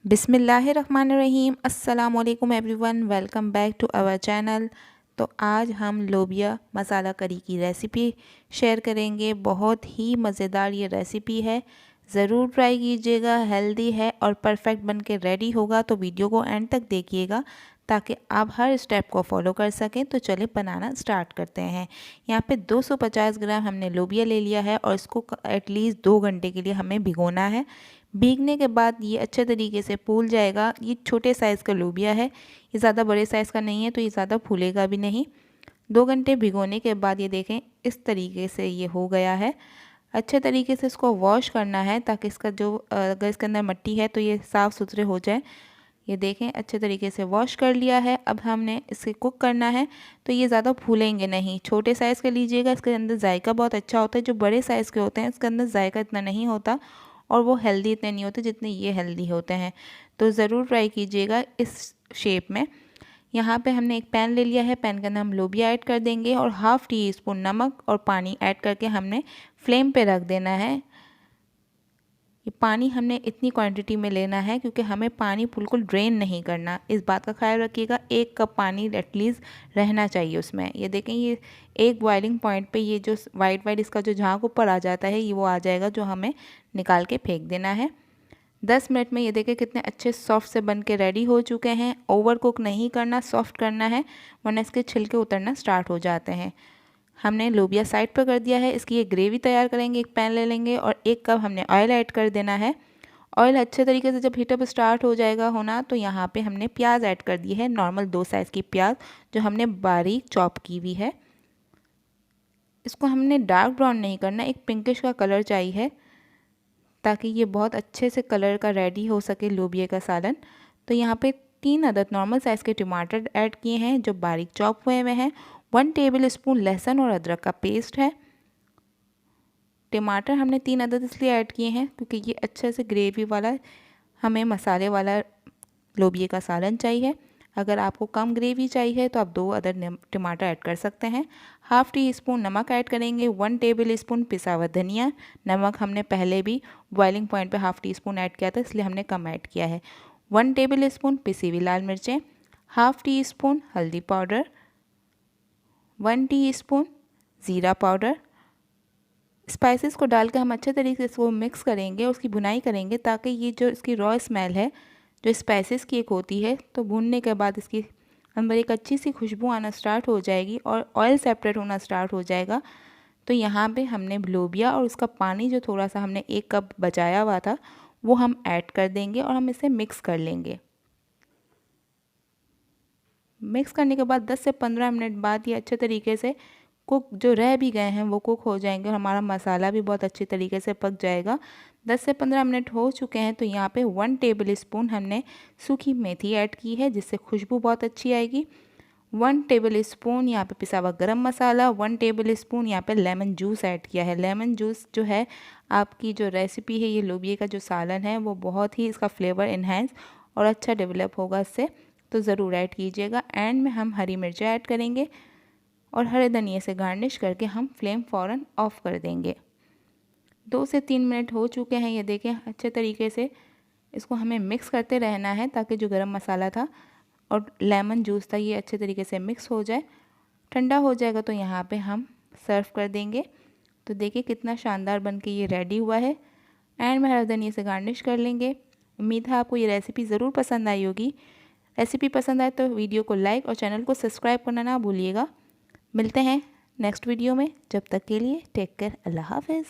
बिस्मिल्लाहिर्रहमानिर्रहीम। अस्सलाम वालेकुम everyone, welcome back to our channel. तो आज हम लोबिया मसाला करी की रेसिपी शेयर करेंगे। बहुत ही मज़ेदार ये रेसिपी है, ज़रूर ट्राई कीजिएगा। हेल्दी है और परफेक्ट बन के रेडी होगा। तो वीडियो को एंड तक देखिएगा ताकि आप हर स्टेप को फॉलो कर सकें। तो चलिए बनाना स्टार्ट करते हैं। यहाँ पे 250 ग्राम हमने लोबिया ले लिया है और इसको एटलीस्ट 2 घंटे के लिए हमें भिगोना है। भीगने के बाद ये अच्छे तरीके से फूल जाएगा। ये छोटे साइज़ का लोबिया है, ये ज़्यादा बड़े साइज़ का नहीं है, तो ये ज़्यादा फूलेगा भी नहीं। 2 घंटे भिगोने के बाद ये देखें इस तरीके से ये हो गया है। अच्छे तरीके से इसको वॉश करना है ताकि इसका जो अगर इसके अंदर मिट्टी है तो ये साफ़ सुथरे हो जाए। ये देखें अच्छे तरीके से वॉश कर लिया है। अब हमने इसे कुक करना है, तो ये ज़्यादा फूलेंगे नहीं। छोटे साइज़ का लीजिएगा, इसके अंदर जायका बहुत अच्छा होता है। जो बड़े साइज़ के होते हैं इसके अंदर जायका इतना नहीं होता और वो हेल्दी इतने नहीं होते जितने ये हेल्दी होते हैं। तो ज़रूर ट्राई कीजिएगा इस शेप में। यहाँ पे हमने एक पैन ले लिया है, पैन के अंदर हम लोबिया ऐड कर देंगे और हाफ़ टी स्पून नमक और पानी ऐड करके हमने फ्लेम पे रख देना है। ये पानी हमने इतनी क्वांटिटी में लेना है क्योंकि हमें पानी बिल्कुल ड्रेन नहीं करना। इस बात का ख्याल रखिएगा, 1 कप पानी एटलीस्ट रहना चाहिए उसमें। ये देखें ये एक बॉइलिंग पॉइंट पे ये जो वाइट वाइट इसका जो झाग ऊपर आ जाता है ये वो आ जाएगा, जो हमें निकाल के फेंक देना है। 10 मिनट में ये देखें कितने अच्छे सॉफ्ट से बन के रेडी हो चुके हैं। ओवर कुक नहीं करना, सॉफ्ट करना है, वरना इसके छिलके उतरना स्टार्ट हो जाते हैं। हमने लोबिया साइड पर कर दिया है। इसकी एक ग्रेवी तैयार करेंगे। एक पैन ले लेंगे और 1 कप हमने ऑयल ऐड कर देना है। ऑयल अच्छे तरीके से जब हीटअप स्टार्ट हो जाएगा होना, तो यहाँ पे हमने प्याज ऐड कर दी है। नॉर्मल 2 साइज़ की प्याज जो हमने बारीक चॉप की हुई है। इसको हमने डार्क ब्राउन नहीं करना, एक पिंकिश का कलर चाहिए ताकि ये बहुत अच्छे से कलर का रेडी हो सके लोबिया का सालन। तो यहाँ पे 3 अदद नॉर्मल साइज़ के टमाटर ऐड किए हैं जो बारीक चॉप हुए हुए हैं। 1 टेबल स्पून लहसुन और अदरक का पेस्ट है। टमाटर हमने 3 अदद इसलिए ऐड किए हैं क्योंकि ये अच्छे से ग्रेवी वाला हमें मसाले वाला लोबिया का सालन चाहिए। अगर आपको कम ग्रेवी चाहिए तो आप 2 अदद टमाटर ऐड कर सकते हैं। हाफ़ टी स्पून नमक ऐड करेंगे। 1 टेबल स्पून पिसा हुआ धनिया। नमक हमने पहले भी बॉइलिंग पॉइंट पे हाफ़ टी स्पून ऐड किया था, इसलिए हमने कम ऐड किया है। 1 टेबल स्पून पिसी हुई लाल मिर्चें। हाफ़ टी स्पून हल्दी पाउडर। 1 टीस्पून ज़ीरा पाउडर। स्पाइसेस को डाल के हम अच्छे तरीके से इसको मिक्स करेंगे, उसकी भुनाई करेंगे ताकि ये जो इसकी रॉ स्मेल है जो स्पाइसेस की एक होती है, तो भूनने के बाद इसकी अंदर एक अच्छी सी खुशबू आना स्टार्ट हो जाएगी और ऑयल सेपरेट होना स्टार्ट हो जाएगा। तो यहाँ पे हमने लोबिया और उसका पानी जो थोड़ा सा हमने 1 कप बचाया हुआ था वो हम ऐड कर देंगे और हम इसे मिक्स कर लेंगे। मिक्स करने के बाद 10 से 15 मिनट बाद ये अच्छे तरीके से कुक जो रह भी गए हैं वो कुक हो जाएंगे और हमारा मसाला भी बहुत अच्छी तरीके से पक जाएगा। 10 से 15 मिनट हो चुके हैं। तो यहाँ पे 1 टेबल स्पून हमने सूखी मेथी ऐड की है जिससे खुशबू बहुत अच्छी आएगी। 1 टेबल स्पून यहाँ पे पिसा हुआ गरम मसाला। 1 टेबल स्पून यहाँ पे लेमन जूस ऐड किया है। लेमन जूस जो है आपकी जो रेसिपी है ये लोबिया का जो सालन है वो बहुत ही इसका फ्लेवर इन्हेंस और अच्छा डेवलप होगा इससे, तो ज़रूर ऐड कीजिएगा। एंड में हम हरी मिर्चें ऐड करेंगे और हरे धनिए से गार्निश करके हम फ्लेम फ़ौरन ऑफ़ कर देंगे। 2 से 3 मिनट हो चुके हैं। ये देखें अच्छे तरीके से इसको हमें मिक्स करते रहना है ताकि जो गरम मसाला था और लेमन जूस था ये अच्छे तरीके से मिक्स हो जाए। ठंडा हो जाएगा तो यहाँ पे हम सर्व कर देंगे। तो देखिए कितना शानदार बन के ये रेडी हुआ है। एंड में हरे धनिए से गार्निश कर लेंगे। उम्मीद है आपको ये रेसिपी ज़रूर पसंद आई होगी। रेसिपी पसंद आए तो वीडियो को लाइक और चैनल को सब्सक्राइब करना ना भूलिएगा। मिलते हैं नेक्स्ट वीडियो में, जब तक के लिए टेक केयर, अल्लाह हाफ़िज़।